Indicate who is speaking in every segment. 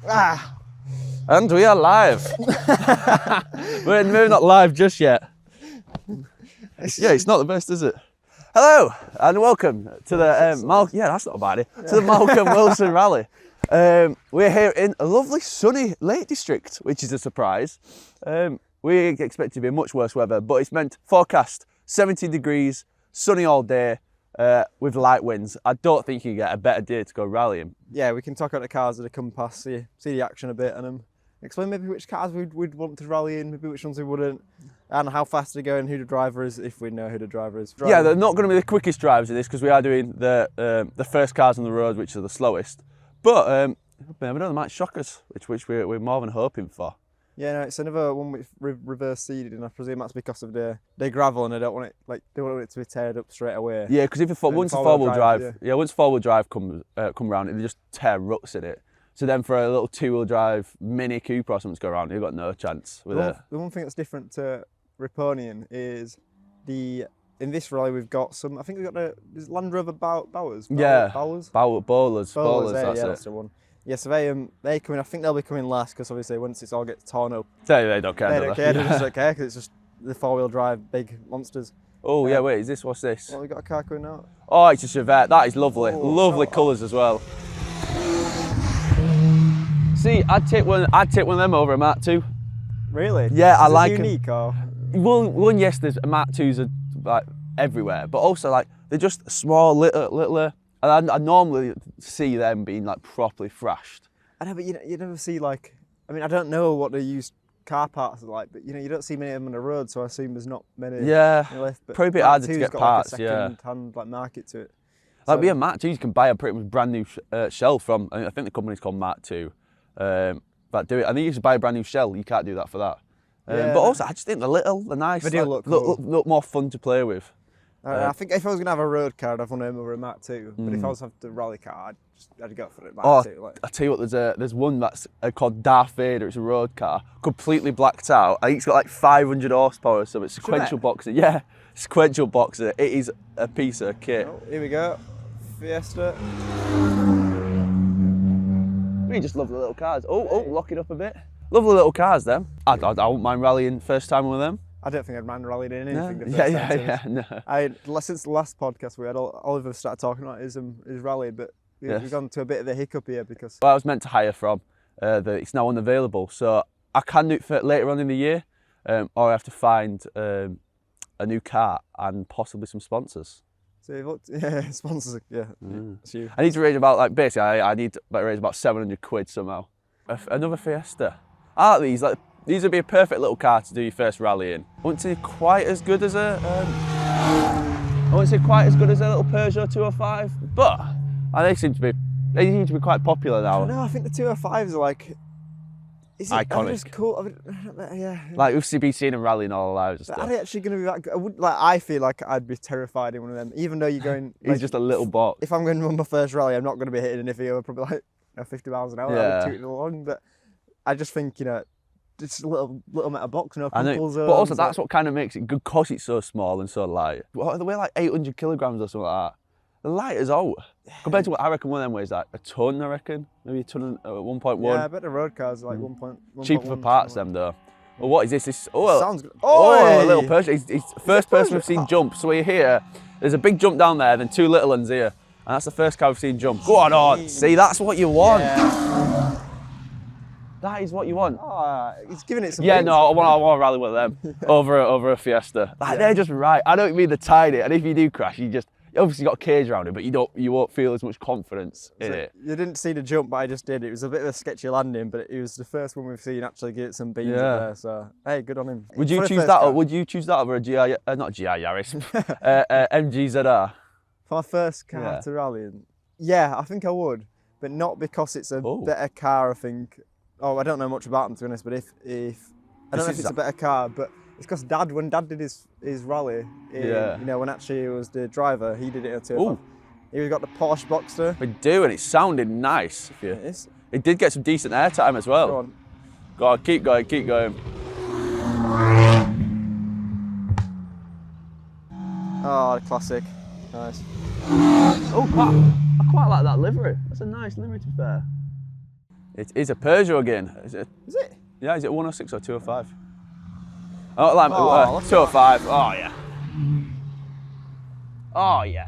Speaker 1: And we are live. We're maybe not live just yet. Yeah, it's not the best, is it? Hello and welcome to the that's not a bad idea. To the Malcolm Wilson Rally. We're here in a lovely sunny Lake District, which is a surprise. We expect to be much worse weather, but it's meant forecast 17 degrees, sunny all day, with light winds. I don't think you can get a better day to go rallying.
Speaker 2: Yeah, we can talk about the cars that have come past, see the action a bit, and explain maybe which cars we'd want to rally in, maybe which ones we wouldn't, and how fast they go and who the driver is, if we know who the driver is.
Speaker 1: Yeah, they're not going to be the quickest drivers in this because we are doing the first cars on the road, which are the slowest. But we know they might shock us, which we're more than hoping for.
Speaker 2: Yeah, no, it's another one with reverse seeded, and I presume that's because of the gravel, and they don't want it to be teared up straight away.
Speaker 1: Yeah, because once the four-wheel drive, once four-wheel drive come around, they just tear ruts in it. So then for a little two-wheel drive Mini Cooper or something to go around, you've got no chance with it.
Speaker 2: The one thing that's different to Riponian is in this rally we've got some. I think we've got is Land Rover Bowers.
Speaker 1: Bowlers, that's
Speaker 2: the one. Yeah, so they come in. I think they'll be coming last because obviously once it all gets torn up,
Speaker 1: they don't care.
Speaker 2: They just don't care because it's just the four-wheel drive big monsters.
Speaker 1: Oh yeah, wait, what's this?
Speaker 2: Well, we got a car coming out.
Speaker 1: Oh, it's a Chevette. That is lovely, lovely colours as well. See, I'd take one of them over a Mark II.
Speaker 2: Really?
Speaker 1: Yeah, I like
Speaker 2: unique or?
Speaker 1: One, yes, there's Mark IIs are like everywhere, but also like they're just small, littler. And I normally see them being like properly thrashed.
Speaker 2: I know, but you never see like, I mean, I don't know what the used car parts are like, but you don't see many of them on the road, so I assume there's not many.
Speaker 1: Yeah,
Speaker 2: left. But
Speaker 1: probably a bit harder to get parts.
Speaker 2: Like a second-hand like market to it.
Speaker 1: Like being Mark II, you can buy a pretty much brand new shell from. I think the company's called Mark II. But do it. I think you should buy a brand new shell. You can't do that for that. But also, I just think they're nice.
Speaker 2: They do look cool.
Speaker 1: Look more fun to play with.
Speaker 2: I think if I was going to have a road car, I'd have one over a Mark II. But if I was to have the rally car, I'd go for it. Mark II.
Speaker 1: I tell you what, there's one that's called Darth Vader. It's a road car, completely blacked out. I think it's got like 500 horsepower, so it's sequential boxer. Yeah, sequential boxer. It is a piece of kit.
Speaker 2: Oh, here we go, Fiesta.
Speaker 1: We just love the little cars. Oh, locking up a bit. Lovely little cars, them. I wouldn't mind rallying first time with them.
Speaker 2: I don't think I'd mind rallying in anything.
Speaker 1: No.
Speaker 2: Since the last podcast we had, Oliver started talking about his rally, but we've gone to a bit of a hiccup here because.
Speaker 1: Well, I was meant to hire from, it's now unavailable, so I can do it for later on in the year, or I have to find a new car and possibly some sponsors.
Speaker 2: So you've looked, sponsors, that's you.
Speaker 1: I need to raise about I need to raise about 700 quid somehow. Another Fiesta. I like these would be a perfect little car to do your first rally in. I wouldn't say quite as good as a little Peugeot 205, but they seem to be quite popular now.
Speaker 2: No, I think the 205s are like
Speaker 1: iconic.
Speaker 2: Just cool. Yeah.
Speaker 1: Like we've been seeing them rallying all our lives and stuff.
Speaker 2: Are they actually going to be that good? I feel like I'd be terrified in one of them, even though you're going.
Speaker 1: He's just a little box.
Speaker 2: If I'm going to run my first rally, I'm not going to be hitting an iffy over probably like 50 miles an hour. I'll be tooting along, but I just think it's a little metal box, no control zones.
Speaker 1: But also that's what kind of makes it good because it's so small and so light. Well, they weigh like 800 kilograms or something like that. The light is out compared to what I reckon one of them weighs like a ton. I reckon maybe a ton at 1.1.
Speaker 2: Yeah, I bet the road cars are like 1.1.
Speaker 1: Cheaper for parts them though. Well, what is this?
Speaker 2: Sounds good.
Speaker 1: A little Peugeot. It's the first person we've seen jump. So we're here. There's a big jump down there, then two little ones here, and that's the first car we've seen jump. Go on. See, that's what you want.
Speaker 2: Yeah.
Speaker 1: That is what you want.
Speaker 2: He's giving it some.
Speaker 1: Yeah, no, I want to rally with them over a Fiesta. They're just right. I don't mean they're tiny, and if you do crash, you obviously got a cage around it, but you won't feel as much confidence in it.
Speaker 2: You didn't see the jump, but I just did. It was a bit of a sketchy landing, but it was the first one we've seen actually get some beans up there. So hey, good on him.
Speaker 1: Would you choose that? Would you choose that over a GI? Not GI Yaris, MGZR?
Speaker 2: For my first car to rally in, yeah, I think I would, but not because it's a better car. I think. Oh, I don't know much about them to be honest, but if I don't know if it's a better car, but it's because when Dad did his rally, when actually he was the driver, he did it at 205. He got the Porsche Boxster.
Speaker 1: We do, and it sounded nice. It did get some decent airtime as well. Go on, keep going.
Speaker 2: Oh, the classic. Nice.
Speaker 1: Oh, I quite like that livery. That's a nice livery to be fair. It is a Peugeot again.
Speaker 2: Is it?
Speaker 1: Yeah, is it 106 or 205? Oh, like, 205. Oh, yeah. Oh, yeah.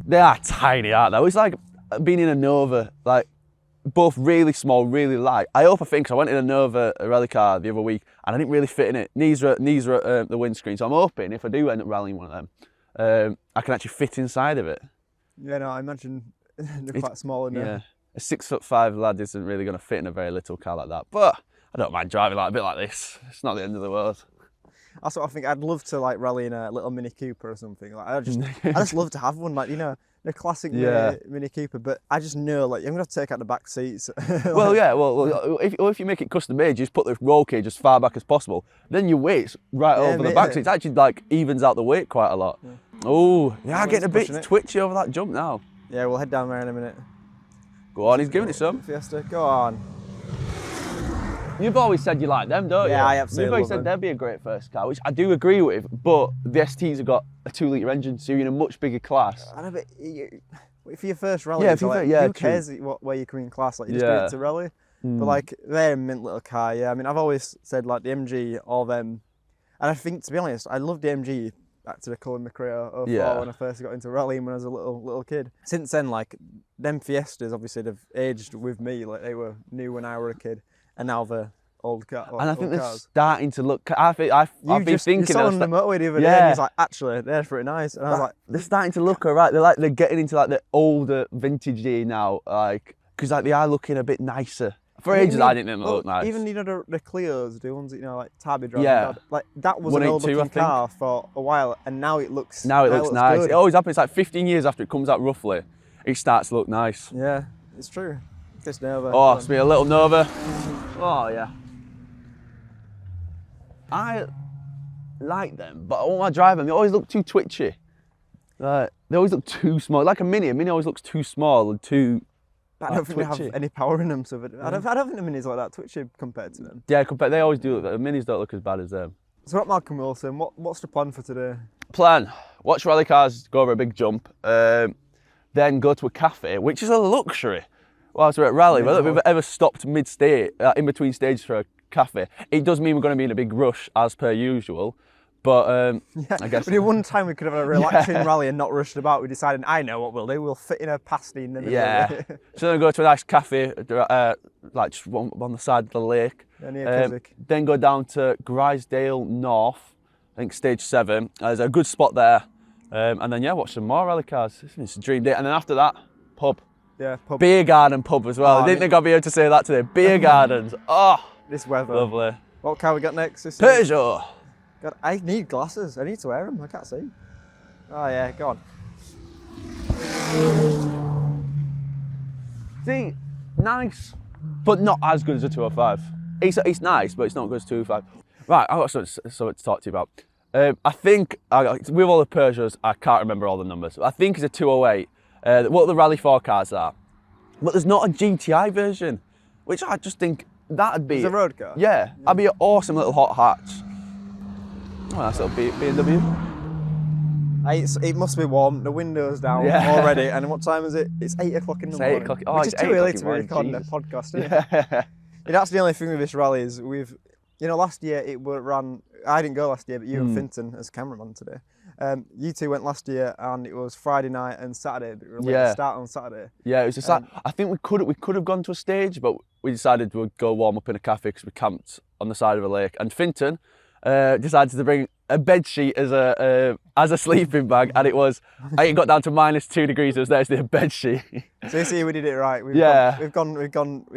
Speaker 1: They are tiny, aren't they? It's like being in a Nova, like, both really small, really light. I think, so I went in a Nova rally car the other week, and I didn't really fit in it. Knees are at the windscreen, so I'm hoping if I do end up rallying one of them, I can actually fit inside of it.
Speaker 2: Yeah, no, I imagine they're quite small in there.
Speaker 1: Yeah, a 6'5" lad isn't really going to fit in a very little car like that. But I don't mind driving like a bit like this. It's not the end of the world.
Speaker 2: That's what I think. I'd love to like rally in a little Mini Cooper or something. Like I just love to have one, like, you know, the classic Mini Cooper. But I just know, like, I'm gonna have to take out the back seats.
Speaker 1: Well, yeah. Well, if you make it custom made, you just put the roll cage as far back as possible. Then your weight's right over the back seats. It actually like evens out the weight quite a lot. Yeah. Oh, yeah, getting a bit twitchy over that jump now.
Speaker 2: Yeah, we'll head down there in a minute.
Speaker 1: Go on, he's giving it some.
Speaker 2: Fiesta, go on.
Speaker 1: You've always said you like them, don't you?
Speaker 2: Yeah, I absolutely
Speaker 1: You've always said they'd be a great first car, which I do agree with, but the STs have got a 2-litre engine, so you're in a much bigger class.
Speaker 2: I know, but for your first rally, who cares where you come in class? Like, you just do it to rally. But like, they're a mint little car, yeah. I mean, I've always said like the MG or them, and I think, to be honest, I loved the MG back to the Colin McRae 04 when I first got into rallying when I was a little kid. Since then, like, them Fiestas, obviously, they've aged with me. Like, they were new when I was a kid. And now they're old cars.
Speaker 1: And I think they're starting to look. I've been thinking.
Speaker 2: You saw them on the motorway the other day, and he's like, actually, they're pretty nice. And I was like,
Speaker 1: they're starting to look alright. They're getting into like the older vintagey now, like, because like they are looking a bit nicer. For ages, I didn't think they looked nice.
Speaker 2: Even, you know, the Clios, the ones that, you know, like Tabby driving, like that was an old looking car for a while, and now it looks. Now it looks nice. Good.
Speaker 1: It always happens. Like 15 years after it comes out, roughly, it starts to look nice.
Speaker 2: Yeah, it's true. This Nova.
Speaker 1: Oh, it's me a little Nova. Oh yeah. I like them, but when I drive them, they always look too twitchy. Like, they always look too small. Like a Mini always looks too small and too.
Speaker 2: I don't think they have any power in them, so I don't think the Minis are like that twitchy compared to them.
Speaker 1: Yeah, they always do. The Minis don't look as bad as them.
Speaker 2: So, what, Malcolm Wilson? What's the plan for today?
Speaker 1: Plan: watch rally cars go over a big jump, then go to a cafe, which is a luxury. Whilst we're at rally, whether we've ever stopped mid-stage, in between stages for a cafe, it does mean we're going to be in a big rush as per usual. But I guess.
Speaker 2: But one time we could have a relaxing rally and not rushed about. We decided, I know what we'll do. We'll fit in a pasty in the middle.
Speaker 1: Yeah. So then go to a nice cafe, like just on the side of the lake.
Speaker 2: Yeah, near Keswick.
Speaker 1: Then go down to Grisdale North, I think stage 7. There's a good spot there. And then watch some more rally cars. It's a dream day. And then after that, pub.
Speaker 2: Yeah, pub.
Speaker 1: Beer garden pub as well. I didn't think I'd be able to say that today. Beer gardens. Oh,
Speaker 2: this weather.
Speaker 1: Lovely.
Speaker 2: What car we got next?
Speaker 1: Peugeot.
Speaker 2: God, I need glasses. I need to wear them. I can't see. Oh yeah, go on.
Speaker 1: See, nice, but not as good as a 205. It's nice, but it's not good as 205. Right, I've got something to talk to you about. I think, with all the Peugeots, I can't remember all the numbers. I think it's a 208. What the Rally 4 cars are. But there's not a GTI version, which I just think that'd be...
Speaker 2: It's a road car?
Speaker 1: Yeah, that'd be an awesome little hot hatch. Oh, nice little BMW.
Speaker 2: It must be warm. The window's down already. And what time is it? It's 8 o'clock in the morning.
Speaker 1: 8 o'clock. Oh,
Speaker 2: which is too early to be recording a podcast, isn't it? That's the only thing with this rally is last year it were run. I didn't go last year, but you and Finton as cameraman today. You two went last year, and it was Friday night and Saturday. But we were late to start on Saturday. Yeah,
Speaker 1: it was just I think we could have gone to a stage, but we decided we'd go warm up in a cafe because we camped on the side of a lake. And Finton decided to bring a bed sheet as a sleeping bag, and it got down to -2 degrees. There's the bed sheet.
Speaker 2: So you see, we did it right. We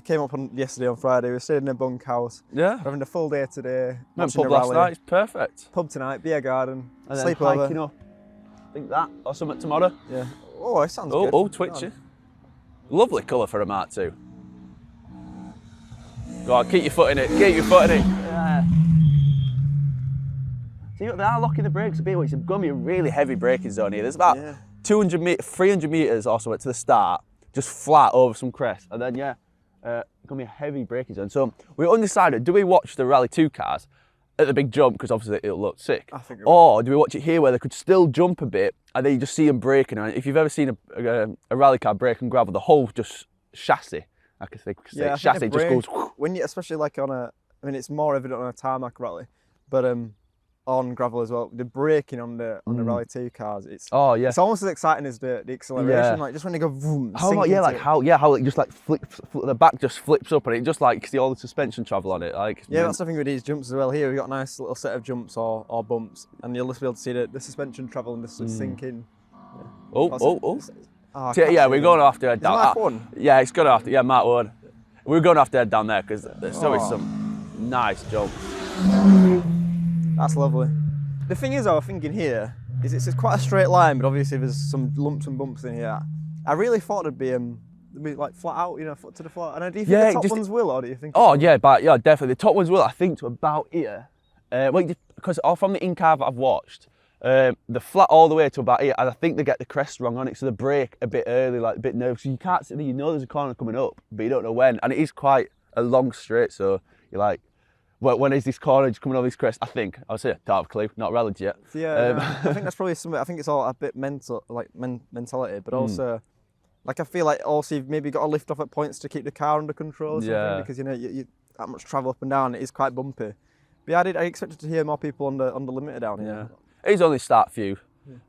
Speaker 2: came up on yesterday on Friday. We stayed in a bunkhouse.
Speaker 1: Yeah.
Speaker 2: We're having a full day today.
Speaker 1: Went pub last night. It's perfect.
Speaker 2: Pub tonight, beer garden,
Speaker 1: and
Speaker 2: sleep
Speaker 1: then hiking up. I think that or something tomorrow.
Speaker 2: Yeah. Oh, it sounds good.
Speaker 1: Oh, twitchy. Lovely colour for a Mark II. Go on, keep your foot in it. Keep your foot in it. Yeah. See, they are locking the brakes a bit. It's going to be a really heavy braking zone here. There's about 300 metres or so to the start, just flat over some crest. And then, going to be a heavy braking zone. So we undecided, do we watch the Rally 2 cars at the big jump, because obviously it'll look sick?
Speaker 2: I think
Speaker 1: or do we watch it here where they could still jump a bit, and then you just see them braking? And if you've ever seen a rally car brake and gravel, the whole just chassis like a thick
Speaker 2: Yeah,
Speaker 1: chassis. It just goes.
Speaker 2: When you, especially like on a, I mean, it's more evident on a tarmac rally, but on gravel as well. The braking on the Rally 2 cars, it's it's almost as exciting as the acceleration. Like just when they go boom.
Speaker 1: How it just like flips, the back just flips up and it just like see all the suspension travel on it. Like
Speaker 2: that's the thing with these jumps as well. Here we've got a nice little set of jumps or bumps, and you'll just be able to see the suspension travel and just sink in.
Speaker 1: Yeah, we're going to have to head down.
Speaker 2: Mark 1?
Speaker 1: Yeah, it's going to have to. Yeah, Mark 1. We're going to have to head down there because there's always some nice jumps.
Speaker 2: That's lovely. The thing is, I was thinking here, is it's quite a straight line, but obviously there's some lumps and bumps in here. I really thought it'd be like flat out, you know, foot to the floor. And do you think the top ones will, or do you think?
Speaker 1: Oh yeah, definitely. The top ones will. I think to about here. Because from the in-car that I've watched, the flat all the way to about here, and I think they get the crest wrong on it, so they brake a bit early, like a bit nervous. So you can't see, you know there's a corner coming up, but you don't know when. And it is quite a long straight, so you're like, well, when is this corner just coming over this crest? I think, I'll say, don't have a clue, not rallied yet.
Speaker 2: Yeah, I think that's probably something, I think it's all a bit mental, like mentality, but also, like I feel like also you've maybe got to lift off at points to keep the car under control or something, because you know, you that much travel up and down, it is quite bumpy. But yeah, I expected to hear more people on the limiter down here.
Speaker 1: Yeah. It is only start few.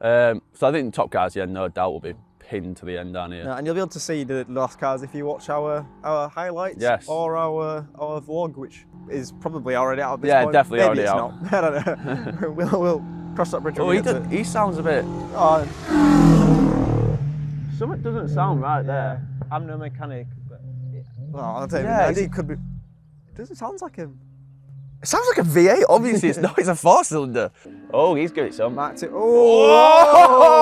Speaker 1: So I think the top guys, no doubt, will be pinned to the end down here.
Speaker 2: Yeah, and you'll be able to see the last cars if you watch our highlights or our vlog, which is probably already out at this point.
Speaker 1: Yeah, definitely
Speaker 2: Maybe
Speaker 1: already
Speaker 2: it's not. I don't know. we'll cross that bridge when we get to it.
Speaker 1: He sounds a bit... Something doesn't sound right there.
Speaker 2: I'm no mechanic, but... Well, I'll tell you, it could be... It doesn't sound like him.
Speaker 1: It sounds like a V8, obviously it's not, it's a 4-cylinder. Oh, he's giving it some.
Speaker 2: Mark 2. Oh!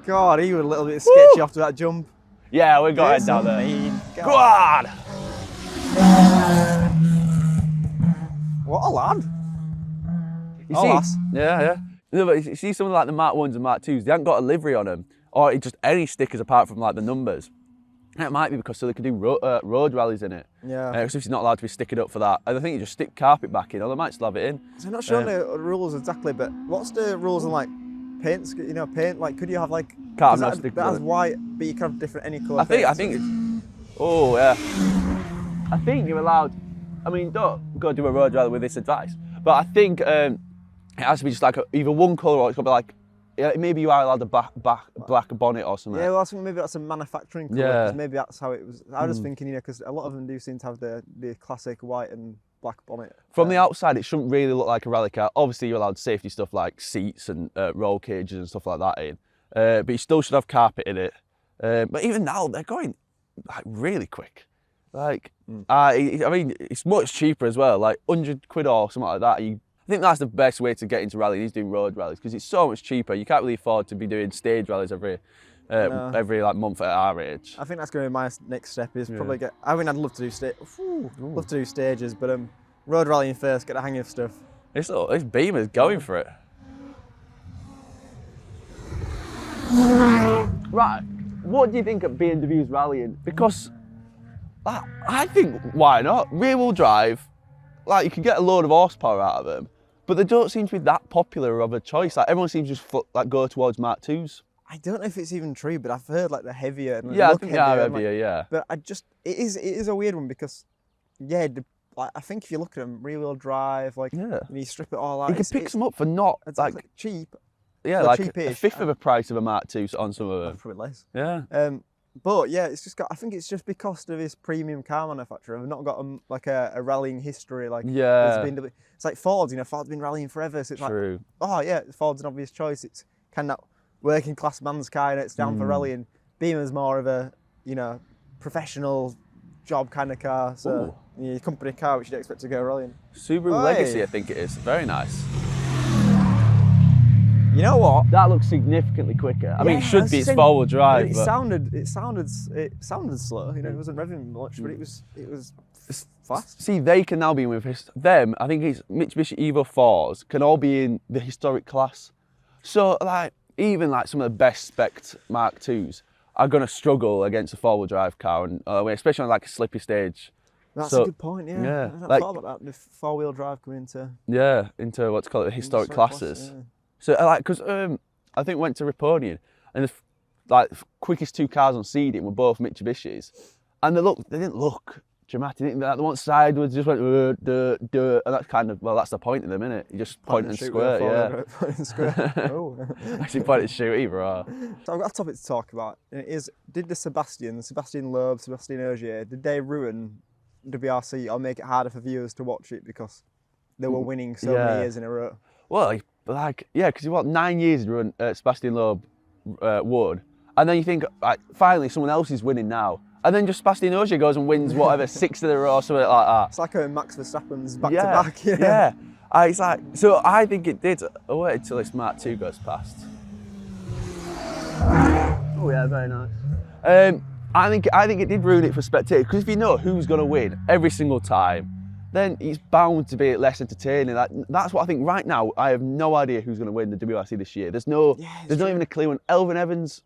Speaker 2: God, he was a little bit sketchy after that jump.
Speaker 1: Yeah, we're going down there.
Speaker 2: Go
Speaker 1: on!
Speaker 2: What a lad.
Speaker 1: You see? Yeah. No, but you see something like the Mark 1s and Mark 2s, they haven't got a livery on them, or just any stickers apart from like the numbers. It might be because so they can do road rallies in it.
Speaker 2: Yeah.
Speaker 1: Because it's not allowed to be stickered up for that. And I think you just stick carpet back in, or they might still have it in.
Speaker 2: So I'm not sure the rules exactly, but what's the rules on like paint? You know, paint. Like, could you have like?
Speaker 1: Can't have stickers.
Speaker 2: That's white, but you can have different any colour.
Speaker 1: I think it's. Oh yeah. I think you're allowed. I mean, don't go do a road rally with this advice, but I think it has to be just like either one colour or it's got to be like. Yeah, maybe you are allowed a black bonnet or something.
Speaker 2: Yeah, well, I think maybe that's a manufacturing colour. Yeah. Maybe that's how it was. I was thinking, you know, because a lot of them do seem to have the classic white and black bonnet.
Speaker 1: From the outside, it shouldn't really look like a rally car. Obviously, you're allowed safety stuff like seats and roll cages and stuff like that in. But you still should have carpet in it. But even now, they're going like really quick. Like, I mean, it's much cheaper as well. Like £100 or something like that. I think that's the best way to get into rallying is doing road rallies because it's so much cheaper. You can't really afford to be doing stage rallies every like month at our age.
Speaker 2: I think that's going to be my next step. Is probably get. I mean, I'd love to do stages, but road rallying first. Get the hang of stuff.
Speaker 1: This Beamer's going for it. Right. What do you think of BMW's rallying? Because I think why not? Rear wheel drive. Like you can get a load of horsepower out of them, but they don't seem to be that popular of a choice. Like everyone seems to just like go towards Mark 2s.
Speaker 2: I don't know if it's even true, but I've heard like they're heavier. And
Speaker 1: I think they are heavier, yeah.
Speaker 2: But it is a weird one because, like I think if you look at them, rear wheel drive, like you strip it all out.
Speaker 1: You can pick them up for not like
Speaker 2: cheap.
Speaker 1: Yeah, like a fifth of the price of a Mark 2 on some of them.
Speaker 2: Probably less.
Speaker 1: Yeah.
Speaker 2: But yeah, it's just got. I think it's just because of his premium car manufacturer. I've not got like a rallying history like.
Speaker 1: Yeah.
Speaker 2: It's like Ford. You know, Ford's been rallying forever. So it's
Speaker 1: True.
Speaker 2: Like, oh yeah, Ford's an obvious choice. It's kind of that working class man's car, and it's down for rallying. Beamer's more of a professional job kind of car. So your company car, which you'd expect to go rallying.
Speaker 1: Subaru Legacy, I think it is. Very nice.
Speaker 2: You know what?
Speaker 1: That looks significantly quicker. I mean, it should be. It's four-wheel drive.
Speaker 2: It sounded slow. You know, it wasn't revving much, but it was fast.
Speaker 1: See, they can now be with them. I think it's Mitsubishi Evo 4s can all be in the historic class. So, like, even like some of the best spec'd Mark 2s are going to struggle against a four-wheel drive car, and especially on like a slippy stage.
Speaker 2: That's a good point. Yeah. I hadn't thought about that. The four-wheel drive coming into
Speaker 1: what's called the historic classes. Yeah. So, like, because I think went to Riponian, and the quickest two cars on seeding were both Mitsubishis, And they didn't look dramatic. They went sideways, just went, duh, and that's kind of, well, that's the point of them, isn't it? You just point and squirt, yeah.
Speaker 2: Point and squirt. Oh.
Speaker 1: Actually, point and shoot either,
Speaker 2: So I've got a topic to talk about. And it is, did the Sébastien Loeb, Sébastien Ogier, did they ruin WRC or make it harder for viewers to watch it because they were winning so many years in a row?
Speaker 1: Well, because you want 9 years to run Sébastien Loeb would, and then you think, finally someone else is winning now. And then just Sébastien Ogier goes and wins whatever 6 in a row or something like that.
Speaker 2: It's like Max Verstappen's back to back.
Speaker 1: Yeah. It's like, so I think it did. I'll wait until this Mark 2 goes past. Oh yeah, very nice. I think it did ruin it for spectators, because if you know who's going to win every single time, then it's bound to be less entertaining. That's what I think. Right now, I have no idea who's going to win the WRC this year. There's not even a clear one. Elvin Evans.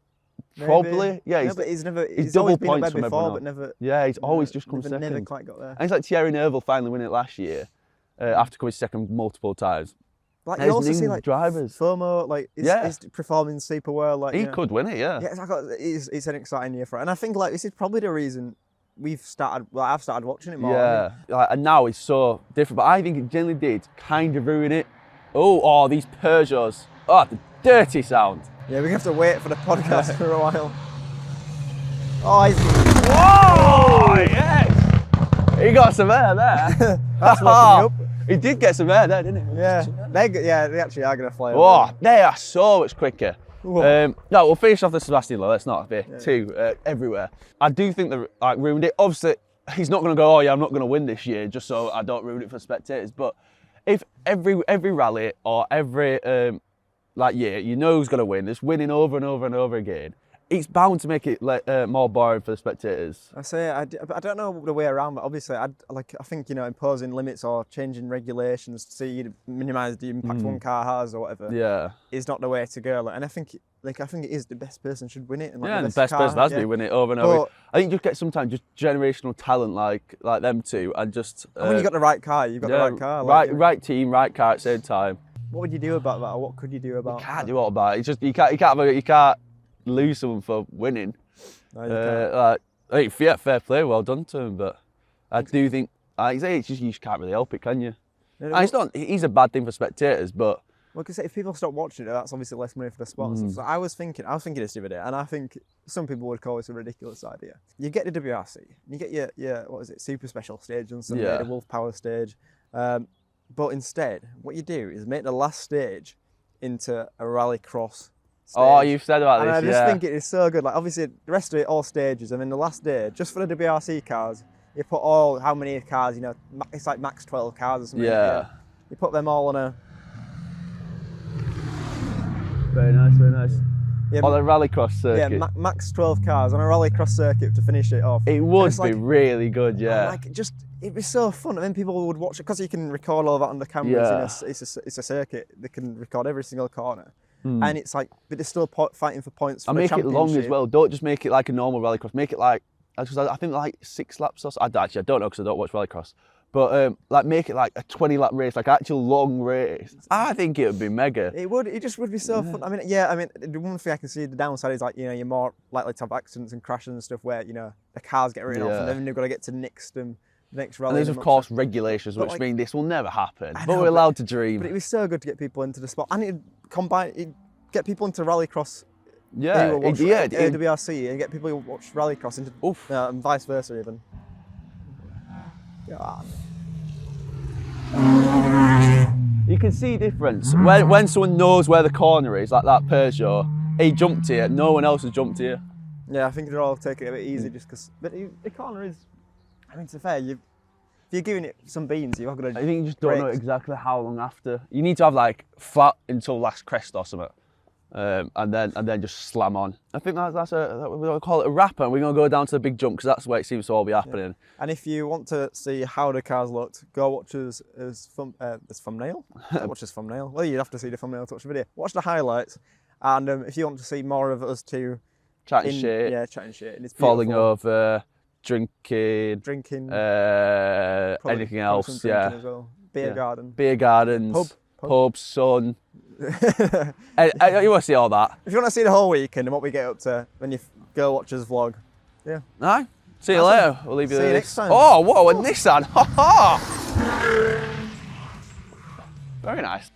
Speaker 1: Probably, yeah.
Speaker 2: But he's
Speaker 1: double
Speaker 2: always been
Speaker 1: points
Speaker 2: before,
Speaker 1: from everyone
Speaker 2: but never.
Speaker 1: Yeah, he's always just come second.
Speaker 2: Never quite got there.
Speaker 1: And it's like Thierry Neuville finally winning it last year, after coming second multiple times.
Speaker 2: Like you also see like
Speaker 1: drivers.
Speaker 2: FOMO, like he's performing super well. Like
Speaker 1: he could win it, yeah.
Speaker 2: Yeah, it's an exciting year for it, and I think like this is probably the reason I've started watching it more.
Speaker 1: Yeah, and now it's so different. But I think it generally did kind of ruin it. Oh, these Peugeots. Oh, the dirty sound.
Speaker 2: Yeah, we're going to have to wait for the podcast for a while. Oh,
Speaker 1: whoa! Yes! He got some air there.
Speaker 2: That's looking up.
Speaker 1: He did get some air there, didn't he?
Speaker 2: Yeah, they actually are going to fly
Speaker 1: over. They are so much quicker. No, we'll finish off the Sébastien Loeb. Let's not be too everywhere. I do think they ruined it. Obviously, he's not going to go, oh yeah, I'm not going to win this year, just so I don't ruin it for spectators. But if every rally or every year, you know who's going to win, it's winning over and over and over again, it's bound to make it more boring for the spectators.
Speaker 2: I don't know the way around, but obviously I think imposing limits or changing regulations to minimise the impact one car has or whatever is not the way to go. And I think it is the best person should win it. And
Speaker 1: the best person has to win it over and over. I think you just get sometimes just generational talent like them two, and just
Speaker 2: and when you got the right car, you've got the right car.
Speaker 1: Right team, right car at the same time.
Speaker 2: What would you do about that, or what could you do about?
Speaker 1: You can't do what about it. It's just you can't lose someone for winning.
Speaker 2: No,
Speaker 1: I think fair play, well done to him, but I do think it's just you just can't really help it, can you? And he's a bad thing for spectators, but
Speaker 2: because if people stop watching it, that's obviously less money for the sponsors. So I was thinking this the other day, and I think some people would call this a ridiculous idea. You get the WRC, you get your what is it, super special stage on Sunday, the Wolf Power stage. But instead, what you do is make the last stage into a rallycross stage.
Speaker 1: Oh, you've said about this,
Speaker 2: I just think it is so good. Like, obviously, the rest of it, all stages, and then the last day, just for the WRC cars, you put how many cars, it's like max 12 cars or something.
Speaker 1: Yeah.
Speaker 2: You put them all on a...
Speaker 1: Very nice, very nice.
Speaker 2: Yeah,
Speaker 1: on a rallycross circuit.
Speaker 2: Yeah, max 12 cars on a rallycross circuit to finish it off.
Speaker 1: It would be really good, yeah.
Speaker 2: It'd be so fun, and then people would watch it because you can record all that on the cameras. It's a circuit. They can record every single corner, and it's like, but they're still fighting for points. For
Speaker 1: make it long as well. Don't just make it like a normal rallycross. Make it like, I think like 6 laps or so. I don't know because I don't watch rallycross. But make it like a 20-lap race, like an actual long race. I think it would be mega.
Speaker 2: It would. It just would be so fun. I mean, the one thing I can see the downside is you're more likely to have accidents and crashes and stuff where the cars get written off and then they've got to get to next rally.
Speaker 1: And there's of course regulations which mean this will never happen. But we're allowed to dream.
Speaker 2: But it was so good to get people into the sport, and it'd get people into rallycross. WRC, and get people who watch rallycross into and vice versa even. God.
Speaker 1: You can see difference when someone knows where the corner is, like that Peugeot. He jumped here, no one else has jumped here.
Speaker 2: Yeah, I think they're all taking it a bit easy just because. But the corner is, I mean, to be fair, if you're giving it some beans, you're going to.
Speaker 1: I think you just don't know exactly how long after. You need to have like flat until last crest or something. And then just slam on. I think we're gonna call it a wrap, and we're gonna go down to the big jump because that's where it seems to all be happening.
Speaker 2: Yeah. And if you want to see how the cars looked, go watch as thumbnail. Watch as thumbnail. Well, you'd have to see the thumbnail to watch the video. Watch the highlights, and if you want to see more of us two
Speaker 1: chatting shit,
Speaker 2: and it's
Speaker 1: falling over, drinking,
Speaker 2: anything
Speaker 1: else,
Speaker 2: as well. Beer gardens,
Speaker 1: pub, sun. You want to see all that?
Speaker 2: If you want to see the whole weekend and what we get up to when you go watch us vlog,
Speaker 1: Aye. See you later. We'll leave you
Speaker 2: See
Speaker 1: there.
Speaker 2: you next time.
Speaker 1: Oh, whoa, a Nissan. Ha ha. Very nice.